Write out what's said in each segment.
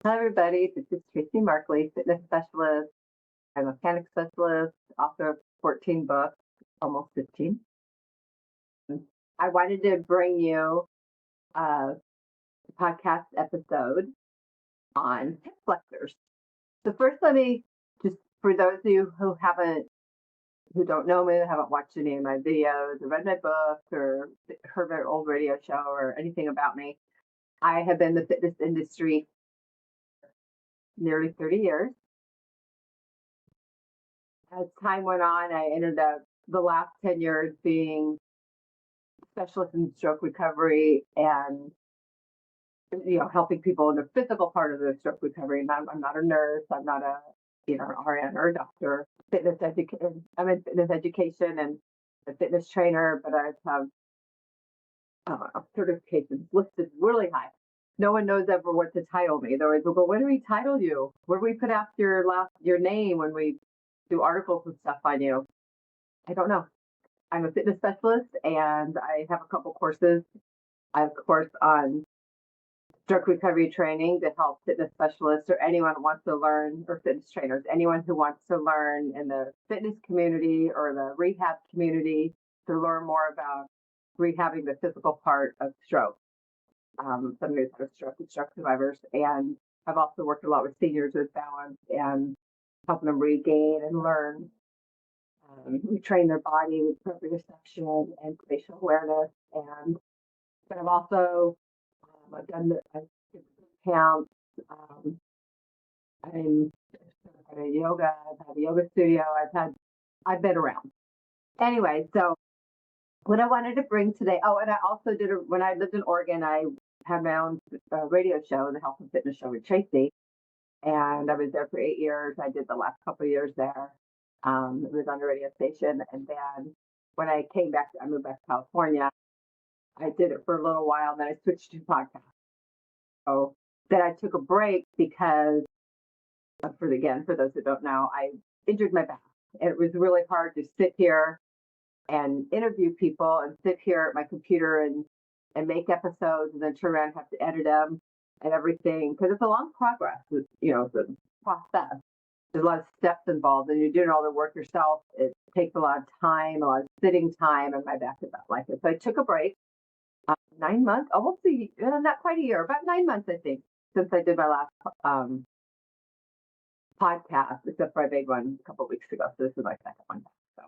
Hi, everybody. This is Tracy Markley, fitness specialist. I'm a panic specialist, author of 14 books, almost 15. I wanted to bring you a podcast episode on hip flexors. So first, let me just, for those of you who don't know me, haven't watched any of my videos, or read my books, or heard my old radio show, or anything about me, I have been in the fitness industry nearly 30 years. As time went on, I ended up the last 10 years being specialist in stroke recovery and helping people in the physical part of the stroke recovery. And I'm not a nurse. I'm not a an RN or a doctor. I'm in fitness education and a fitness trainer, but I have certifications listed really high. No one knows ever what to title me. They always go, "What do we title you? What do we put after your name when we do articles and stuff on you?" I don't know. I'm a fitness specialist and I have a couple courses. I have a course on stroke recovery training to help fitness specialists or anyone who wants to learn, or fitness trainers, anyone who wants to learn in the fitness community or the rehab community to learn more about rehabbing the physical part of stroke. Somebody who's had a stroke and stroke survivors. And I've also worked a lot with seniors with balance and helping them regain and learn. We train their body with proprioception and spatial awareness. But I've also I've done I've camps. I'm certified in yoga. I've had a yoga studio. I've been around. Anyway, so what I wanted to bring today. Oh, and I also when I lived in Oregon. I had my own radio show, the Health and Fitness Show with Tracy, and I was there for 8 years. I did the last couple of years there. It was on a radio station, and then when I came back, I moved back to California. I did it for a little while, then I switched to podcasts. So then I took a break because, for those who don't know, I injured my back. And it was really hard to sit here and interview people and sit here at my computer and make episodes and then turn around and have to edit them and everything because it's a long progress. The process. There's a lot of steps involved, and you're doing all the work yourself. It takes a lot of time, a lot of sitting time, and my back is not like it. So I took a break, 9 months, almost not quite a year, about 9 months, I think, since I did my last podcast, except for I made one a couple of weeks ago. So this is my second one. So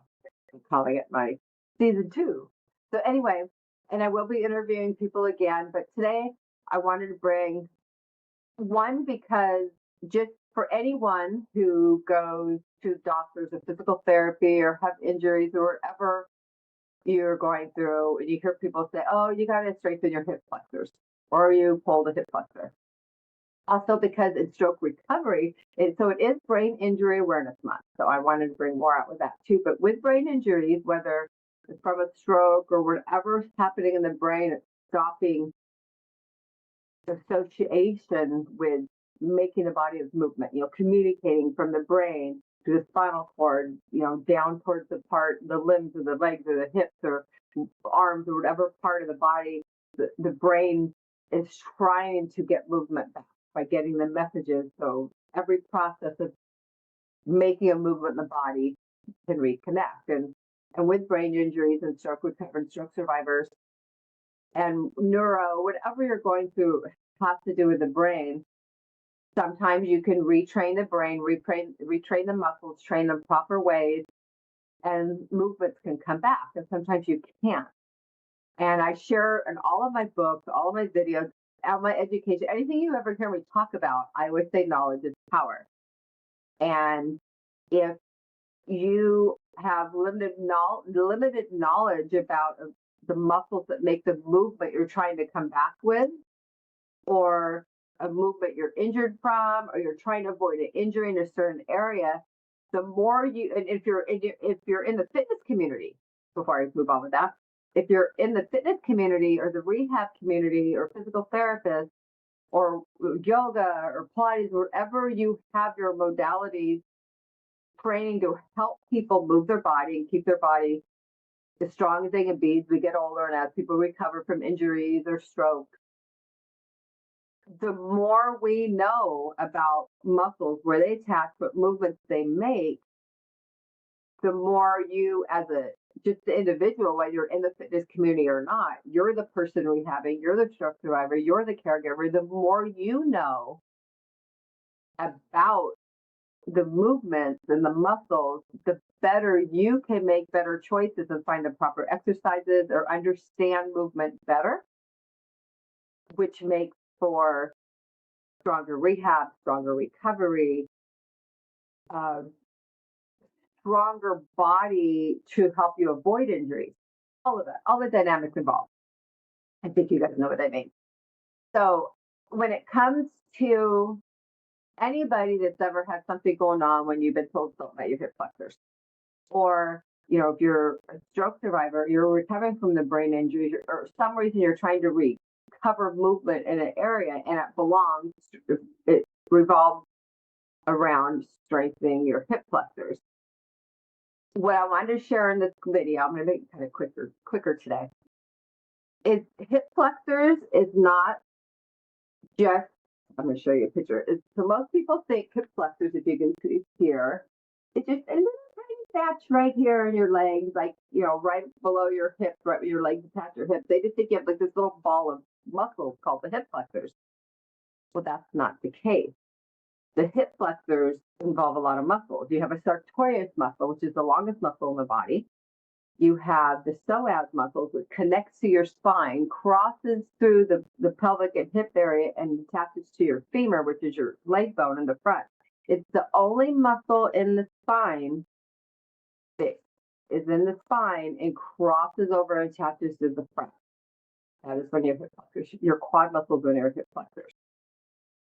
I'm calling it my season 2. So anyway, and I will be interviewing people again, but today I wanted to bring one because just for anyone who goes to doctors or physical therapy or have injuries or whatever you're going through, and you hear people say, "Oh, you got to strengthen your hip flexors," or "You pull the hip flexor." Also, because in stroke recovery, it is Brain Injury Awareness Month. So I wanted to bring more out with that too. But with brain injuries, whether it's from a stroke or whatever's happening in the brain, it's stopping association with making the body of movement, communicating from the brain to the spinal cord, down towards the limbs or the legs or the hips or arms or whatever part of the body the brain is trying to get movement back by getting the messages. So every process of making a movement in the body can reconnect. And with brain injuries and stroke recovered stroke survivors and whatever you're going through has to do with the brain. Sometimes you can retrain the brain, retrain the muscles, train them proper ways, and movements can come back. And sometimes you can't. And I share in all of my books, all of my videos, all my education, anything you ever hear me talk about, I always say knowledge is power. And if you have limited knowledge about the muscles that make the movement you're trying to come back with, or a movement you're injured from, or you're trying to avoid an injury in a certain area, the more and if you're in the fitness community, before I move on with that, if you're in the fitness community or the rehab community or physical therapist or yoga or Pilates, wherever you have your modalities training to help people move their body and keep their body as strong as they can be as we get older and as people recover from injuries or stroke, the more we know about muscles, where they attach, what movements they make, the more you, as a just the individual, whether you're in the fitness community or not, you're the person rehabbing, you're the stroke survivor, you're the caregiver. The more you know about the movements and the muscles, the better you can make better choices and find the proper exercises or understand movement better, which makes for stronger rehab, stronger recovery, uh, stronger body to help you avoid injuries. All of that, all the dynamics involved. I think you guys know what I mean. So when it comes to anybody that's ever had something going on when you've been told something about your hip flexors, or if you're a stroke survivor, you're recovering from the brain injury, or some reason you're trying to recover movement in an area and it revolves around strengthening your hip flexors. What I wanted to share in this video, I'm going to make it kind of quicker today, is hip flexors is not just, I'm going to show you a picture. So most people think hip flexors, if you can see here, it's just a little tiny patch right here in your legs, like, right below your hips, right where your legs attach your hips. They just think you have like this little ball of muscles called the hip flexors. Well, that's not the case. The hip flexors involve a lot of muscles. You have a Sartorius muscle, which is the longest muscle in the body. You have the Psoas muscles, which connects to your spine, crosses through the pelvic and hip area, and attaches to your femur, which is your leg bone in the front. It's the only muscle in the spine that is in the spine and crosses over and attaches to the front. That is when you have hip flexors. Your quad muscles when you're hip flexors.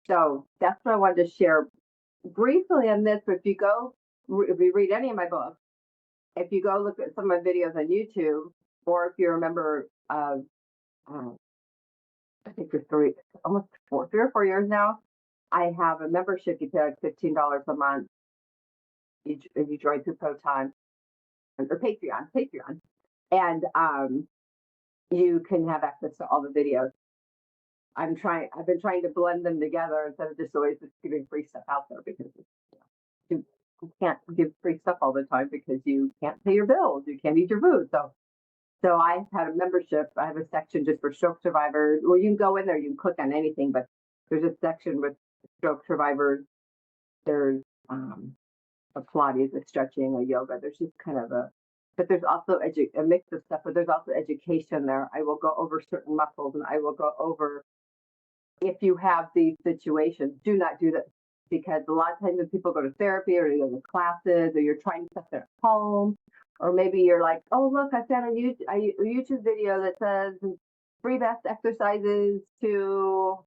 So that's what I wanted to share briefly on this. But if you read any of my books, if you go look at some of my videos on YouTube, or if you remember, I think for 3 or 4 years now, I have a membership. You pay like $15 a month if you join through Proton or Patreon, and you can have access to all the videos. I've been trying to blend them together instead of just always just giving free stuff out there, because you can't give free stuff all the time because you can't pay your bills, you can't eat your food. So I had a membership. I have a section just for stroke survivors. Well, you can go in there, you can click on anything, but there's a section with stroke survivors. There's a Pilates, a stretching, a yoga. There's just kind of but there's also a mix of stuff, but there's also education there. I will go over certain muscles, and I will go over, if you have these situations, do not do this, because a lot of times when people go to therapy or you go to classes, or you're trying stuff at home, or maybe you're like, oh, look, I found a YouTube video that says 3 best exercises to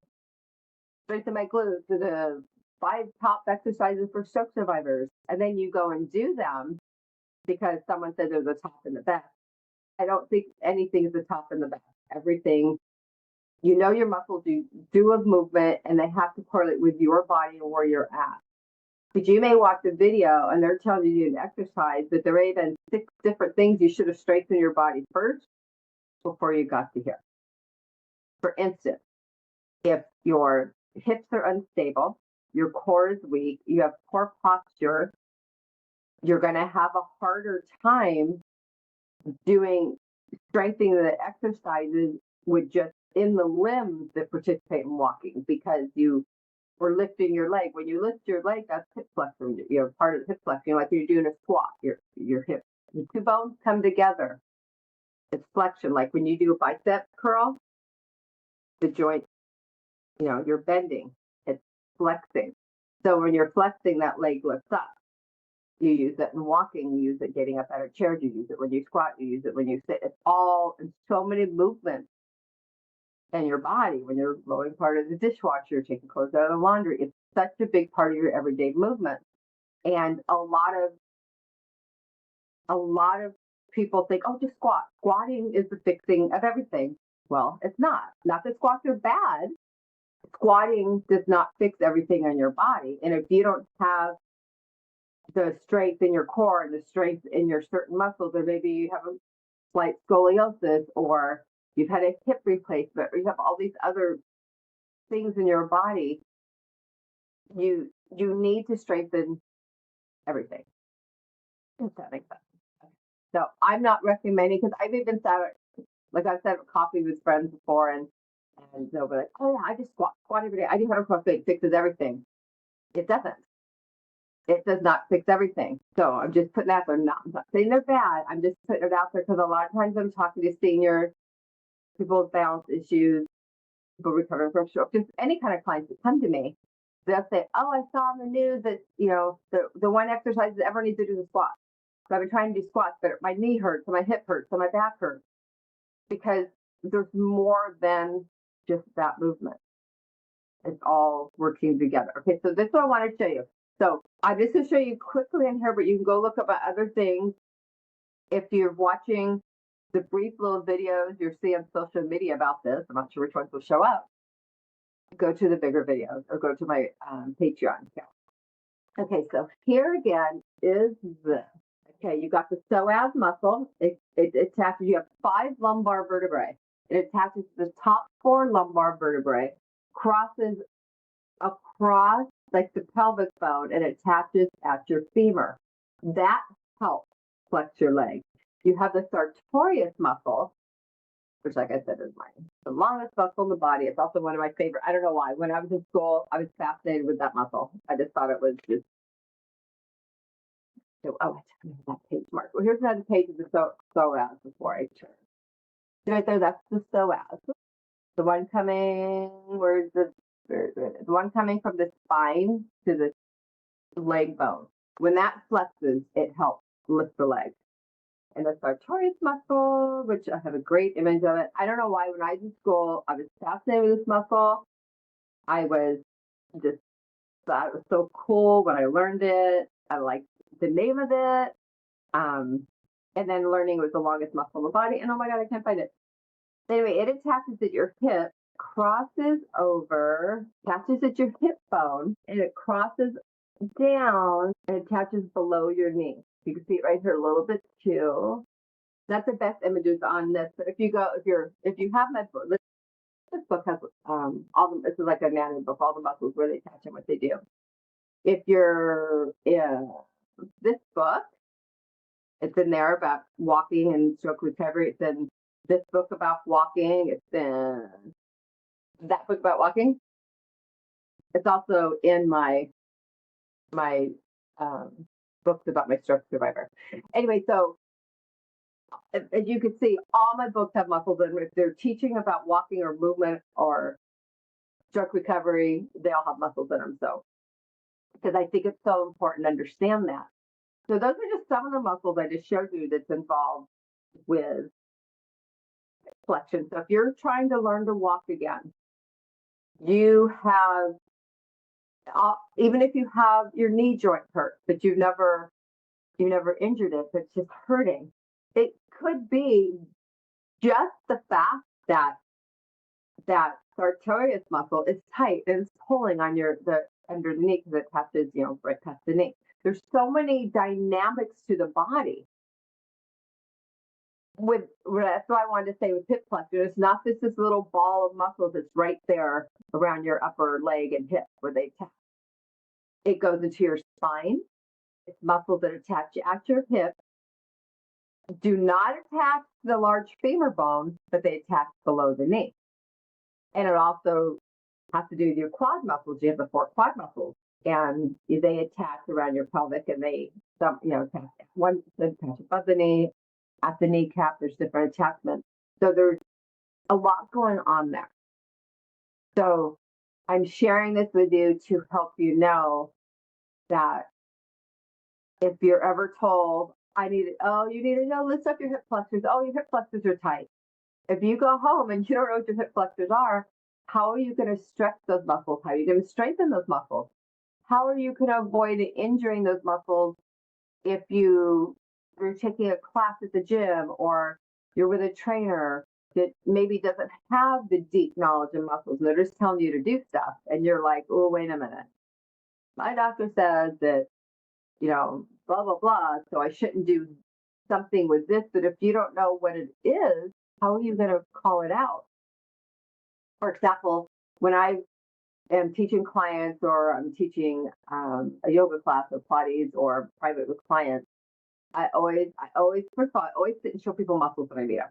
strengthen my glutes, to the 5 top exercises for stroke survivors. And then you go and do them because someone said they're the top and the best. I don't think anything is the top and the best. Everything, your muscles do of movement, and they have to correlate with your body and where you're at. But you may watch a video and they're telling you to do an exercise, but there are even 6 different things you should have strengthened your body first before you got to here. For instance, if your hips are unstable, your core is weak, you have poor posture, you're going to have a harder time strengthening the exercises with just in the limbs that participate in walking, because you were lifting your leg. When you lift your leg, that's hip flexion. Part of the hip flexion, like you're doing a squat, your hip, the 2 bones come together. It's flexion. Like when you do a bicep curl, the joint, you're bending. It's flexing. So when you're flexing, that leg lifts up. You use it in walking. You use it getting up out of chairs. You use it when you squat. You use it when you sit. It's all in so many movements in your body. When you're loading part of the dishwasher, you're taking clothes out of the laundry. It's such a big part of your everyday movement. And a lot of people think, oh, just squat. Squatting is the fixing of everything. Well, it's not. Not that squats are bad. Squatting does not fix everything on your body. And if you don't have the strength in your core and the strength in your certain muscles, or maybe you have a slight scoliosis, or you've had a hip replacement, or you have all these other things in your body, you need to strengthen everything. If that makes sense. So I'm not recommending, because I've even sat like I've sat at coffee with friends before, and they'll be like, "Oh yeah, I just squat every day. I do 100 CrossFit. It fixes everything." It doesn't. It does not fix everything. So I'm just putting that there. I'm not saying they're bad. I'm just putting it out there because a lot of times I'm talking to seniors, people with balance issues, people recovering from stroke, just any kind of clients that come to me. They'll say, "Oh, I saw on the news that the one exercise that everyone needs to do is squat. So I've been trying to do squats, but my knee hurts, and my hip hurts, and my back hurts," because there's more than just that movement. It's all working together. Okay, so this is what I want to show you. So I'm just going to show you quickly in here, but you can go look up at other things. If you're watching the brief little videos you're seeing on social media about this, I'm not sure which ones will show up, go to the bigger videos or go to my Patreon account. Okay, so here again is this. Okay, you got the psoas muscle. It attaches, you have 5 lumbar vertebrae. It attaches the top 4 lumbar vertebrae, crosses across like the pelvic bone, and attaches at your femur. That helps flex your leg. You have the sartorius muscle, which, like I said, is the longest muscle in the body. It's also one of my favorite. I don't know why. When I was in school, I was fascinated with that muscle. I just thought it was just so. Oh, I took that page mark. Well, here's another page of the psoas before I turn. Right there, that's the psoas. The one coming, where's the one coming from the spine to the leg bone. When that flexes, it helps lift the leg. And the sartorius muscle, which I have a great image of it. I don't know why when I was in school, I was fascinated with this muscle. I was just thought it was so cool when I learned it. I liked the name of it. And then learning it was the longest muscle in the body. And oh my God, I can't find it. Anyway, it attaches at your hip, crosses over, attaches at your hip bone, and it crosses down and attaches below your knee. You can see it right here a little bit too. Not the best images on this, but if you have my book, this book has all the, this is like a anatomy book, all the muscles where they attach and what they do. If you're in this book, it's in there about walking and stroke recovery. It's in this book about walking. It's in that book about walking. It's also in my books about my stroke survivor. Anyway, so as you can see, all my books have muscles in them. If they're teaching about walking or movement or stroke recovery, they all have muscles in them. So, because I think it's so important to understand that. So those are just some of the muscles I just showed you that's involved with flexion. So if you're trying to learn to walk again, you have, even if you have your knee joint hurt, but you never injured it, but it's just hurting, it could be just the fact that sartorius muscle is tight and it's pulling on under the knee because it touches, right past the knee. There's so many dynamics to the body. That's what I wanted to say with hip flexion. It's not this little ball of muscles that's right there around your upper leg and hip where they attach. It goes into your spine. It's muscles that attach at your hip. Do not attach the large femur bone, but they attach below the knee. And it also has to do with your quad muscles. You have the 4 quad muscles, and they attach around your pelvic, and they attach one attach above the knee, at the kneecap. There's different attachments. So there's a lot going on there. So I'm sharing this with you to help you know that if you're ever told, you need to know, lift up your hip flexors. Oh, your hip flexors are tight. If you go home and you don't know what your hip flexors are, how are you going to stretch those muscles? How are you going to strengthen those muscles? How are you going to avoid injuring those muscles if you're taking a class at the gym or you're with a trainer that maybe doesn't have the deep knowledge of muscles and they're just telling you to do stuff and you're like, oh, wait a minute. My doctor says that, blah, blah, blah, so I shouldn't do something with this, but if you don't know what it is, how are you going to call it out? For example, when I am teaching clients or I'm teaching a yoga class or Pilates or private with clients, I always, first of all, I always sit and show people muscles when I meet them.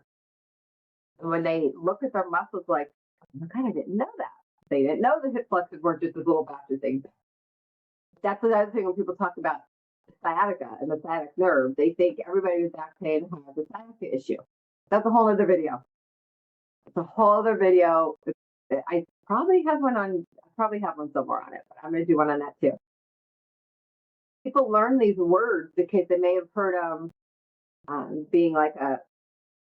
And when they look at their muscles, like, oh my God, I didn't know that. They didn't know the hip flexors weren't just this little batch of things. That's another thing when people talk about sciatica and the sciatic nerve, they think everybody with back pain has a sciatica issue. That's a whole other video. It's a whole other video. I probably have one somewhere on it, but I'm going to do one on that too. People learn these words because they may have heard them being like a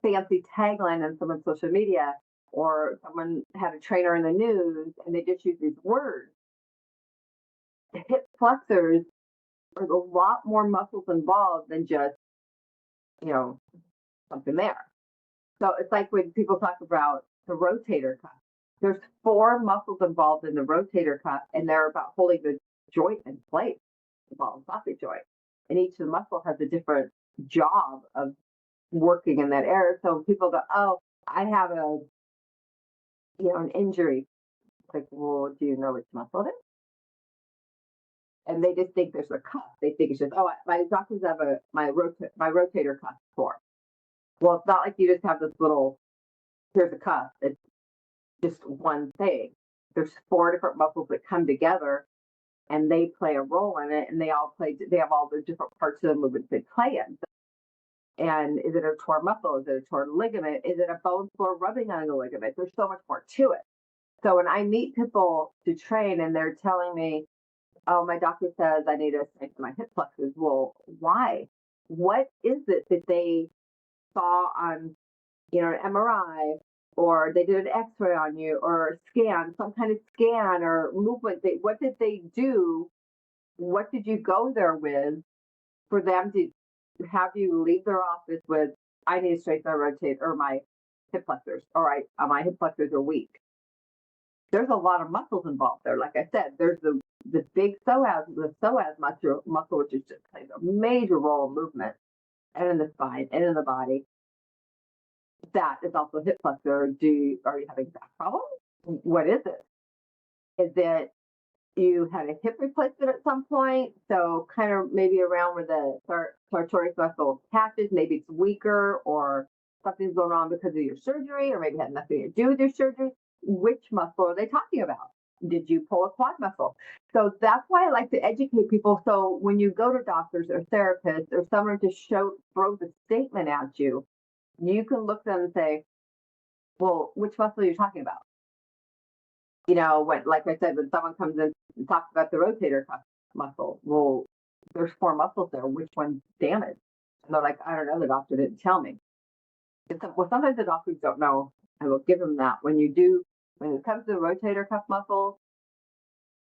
fancy tagline on someone's social media, or someone had a trainer in the news and they just use these words. The hip flexors are a lot more muscles involved than just, something there. So it's like when people talk about the rotator cuff. There's 4 muscles involved in the rotator cuff, and they're about holding the joint in place, the ball and socket joint. And each of the muscle has a different job of working in that area. So people go, oh, I have an injury. It's like, well, do you know which muscle it is? And they just think there's a cuff. They think it's just, oh, my doctors have my rotator cuff sore. Well, it's not like you just have this little, here's a cuff. It's just one thing. There's 4 different muscles that come together and they play a role in it, and they have all the different parts of the movement they play in. And is it a torn muscle? Is it a torn ligament? Is it a bone spur rubbing on the ligament? There's so much more to it. So when I meet people to train and they're telling me, oh, my doctor says I need to strengthen my hip flexors. Well, why? What is it that they saw on, an MRI, or they did an X-ray on you, or a scan, some kind of scan or movement? What did they do? What did you go there with for them to have you leave their office with, I need to straighten my rotate or my hip flexors, or my hip flexors are weak? There's a lot of muscles involved there. Like I said, there's the big psoas, muscle, which is just plays a major role in movement and in the spine and in the body. That is also hip flexor. Are you having back problems? What is it? Is it you had a hip replacement at some point? So kind of maybe around where the Sartorius muscle attaches, maybe it's weaker, or something's going on because of your surgery, or maybe it had nothing to do with your surgery. Which muscle are they talking about? Did you pull a quad muscle? So that's why I like to educate people. So when you go to doctors or therapists or someone to throw the statement at you, you can look at them and say, well, which muscle are you talking about? Like I said, when someone comes in and talks about the rotator cuff muscle, well, there's 4 muscles there. Which one's damaged? And they're like, I don't know. The doctor didn't tell me. Well, sometimes the doctors don't know. I will give them that. When it comes to the rotator cuff muscle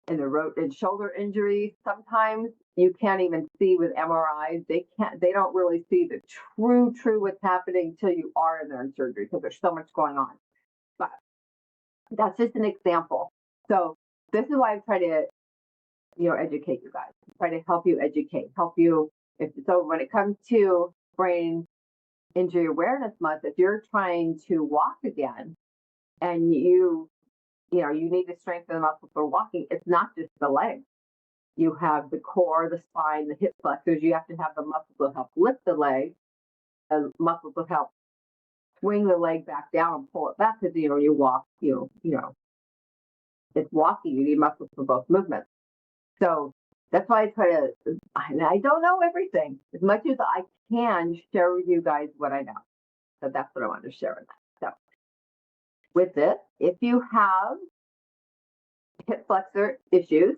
and and shoulder injuries, sometimes you can't even see with MRIs. They don't really see the true what's happening until you are in there in surgery, because there's so much going on. But that's just an example. So this is why I try to, educate you guys, try to help you help you. So when it comes to brain injury awareness month, if you're trying to walk again and you need to strengthen the muscle for walking, it's not just the legs. You have the core, the spine, the hip flexors. You have to have the muscles that help lift the leg, the muscles that help swing the leg back down and pull it back, because you walk, it's walking. You need muscles for both movements. So that's why I try to, and I don't know everything. As much as I can share with you guys what I know. So that's what I wanted to share with that. So with this, if you have hip flexor issues,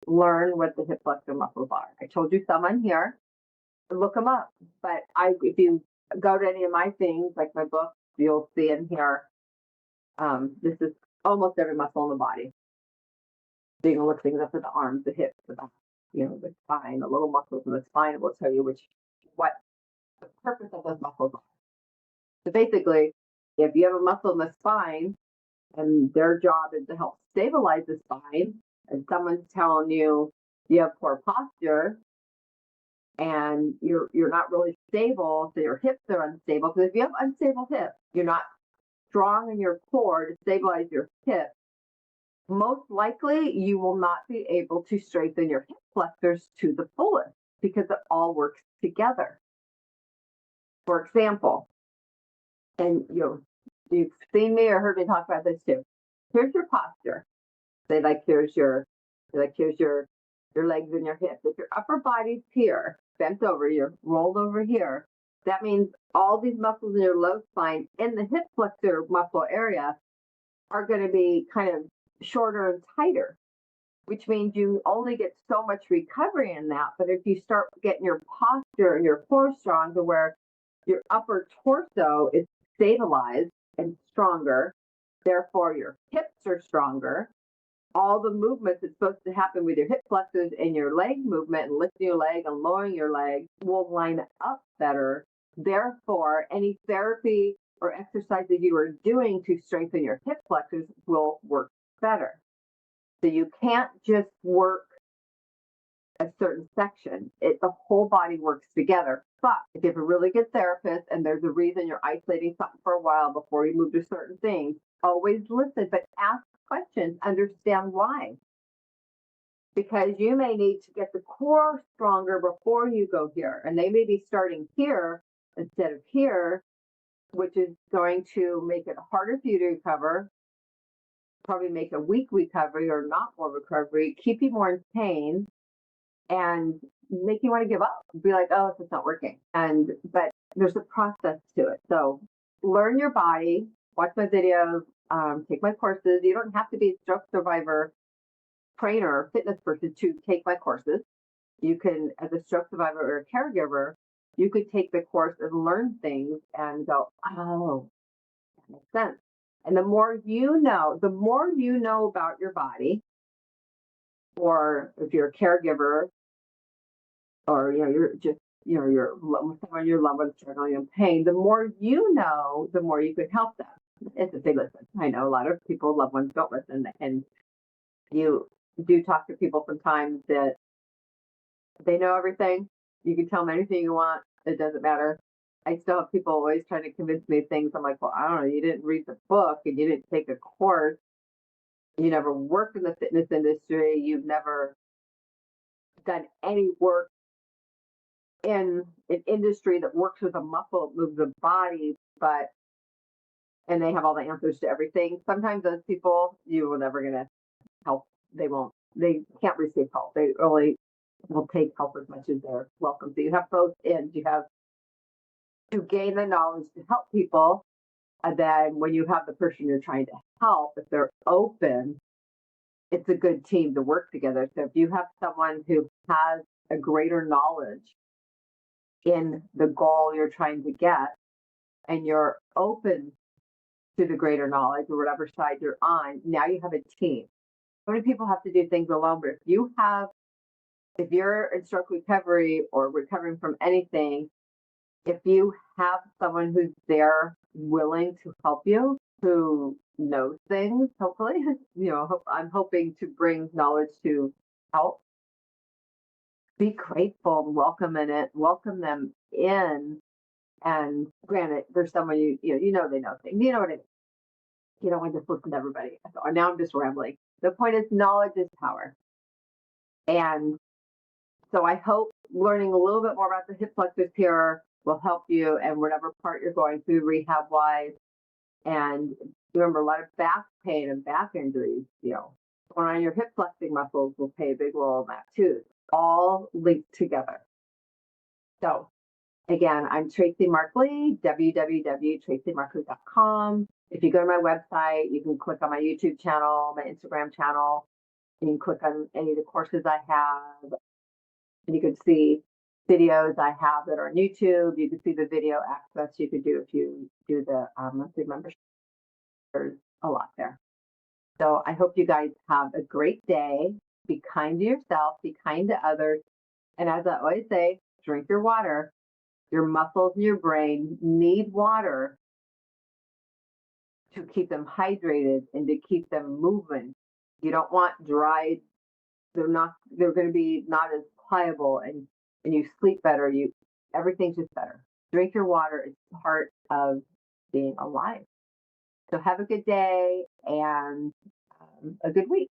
learn what the hip flexor muscles are. I told you some on here. Look them up. But if you go to any of my things, like my book, you'll see in here, this is almost every muscle in the body. So you can look things up at the arms, the hips, the back, the spine, the little muscles in the spine. It will tell you what the purpose of those muscles are. So basically, if you have a muscle in the spine and their job is to help stabilize the spine, and someone's telling you you have poor posture and you're not really stable, so your hips are unstable. Because if you have unstable hips, you're not strong in your core to stabilize your hips, most likely you will not be able to strengthen your hip flexors to the fullest because it all works together. For example, and you've seen me or heard me talk about this too. Here's your posture. Say here's your legs and your hips. If your upper body's here, bent over, you're rolled over here, that means all these muscles in your low spine in the hip flexor muscle area are going to be kind of shorter and tighter, which means you only get so much recovery in that. But if you start getting your posture and your core strong to where your upper torso is stabilized and stronger, therefore your hips are stronger, all the movements that's supposed to happen with your hip flexors and your leg movement and lifting your leg and lowering your leg will line up better. Therefore, any therapy or exercise that you are doing to strengthen your hip flexors will work better. So you can't just work a certain section. The whole body works together. But if you have a really good therapist and there's a reason you're isolating something for a while before you move to certain things, always listen, but ask questions, understand why. Because you may need to get the core stronger before you go here. And they may be starting here instead of here, which is going to make it harder for you to recover, probably make a weak recovery or not more recovery, keep you more in pain, and make you want to give up. Be like, oh, it's just not working. But there's a process to it. So learn your body, watch my videos, take my courses. You don't have to be a stroke survivor trainer or fitness person to take my courses. You can, as a stroke survivor or a caregiver, you could take the course and learn things and go, oh, that makes sense. And the more you know about your body, or if you're a caregiver, or you're just you're someone your loved ones struggling in pain, the more you know, the more you could help them. It's if they listen. I know a lot of people, loved ones, don't listen, and you do talk to people sometimes that they know everything. You can tell them anything you want. It doesn't matter. I still have people always trying to convince me of things. I'm like, well, I don't know. You didn't read the book and you didn't take a course. You never worked in the fitness industry. You've never done any work in an industry that works with a muscle, moves the body, and they have all the answers to everything. Sometimes those people, you were never going to help. They can't receive help. They only will take help as much as they're welcome. So you have both ends. You have to gain the knowledge to help people. And then when you have the person you're trying to help, if they're open, it's a good team to work together. So if you have someone who has a greater knowledge in the goal you're trying to get, and you're open to the greater knowledge or whatever side you're on, now you have a team. So many people have to do things alone, but if you're in stroke recovery or recovering from anything, if you have someone who's there willing to help you, who knows things, hopefully, I'm hoping to bring knowledge to help. Be grateful and welcome them in. And granted, there's someone they know things. You know what I mean? You don't want to just listen to everybody. So now I'm just rambling. The point is, knowledge is power. And so I hope learning a little bit more about the hip flexors here will help you and whatever part you're going through rehab-wise. And remember, a lot of back pain and back injuries, going on your hip flexing muscles will play a big role in that too. All linked together. So again, I'm Tracy Markley, www.tracymarkley.com. If you go to my website, you can click on my YouTube channel, my Instagram channel. You can click on any of the courses I have. And you can see videos I have that are on YouTube. You can see the video access you could do if you do the monthly membership. There's a lot there. So I hope you guys have a great day. Be kind to yourself. Be kind to others. And as I always say, drink your water. Your muscles and your brain need water to keep them hydrated and to keep them moving. You don't want dried. They're going to be not as pliable, and you sleep better. Everything's just better. Drink your water. It's part of being alive. So have a good day, and a good week.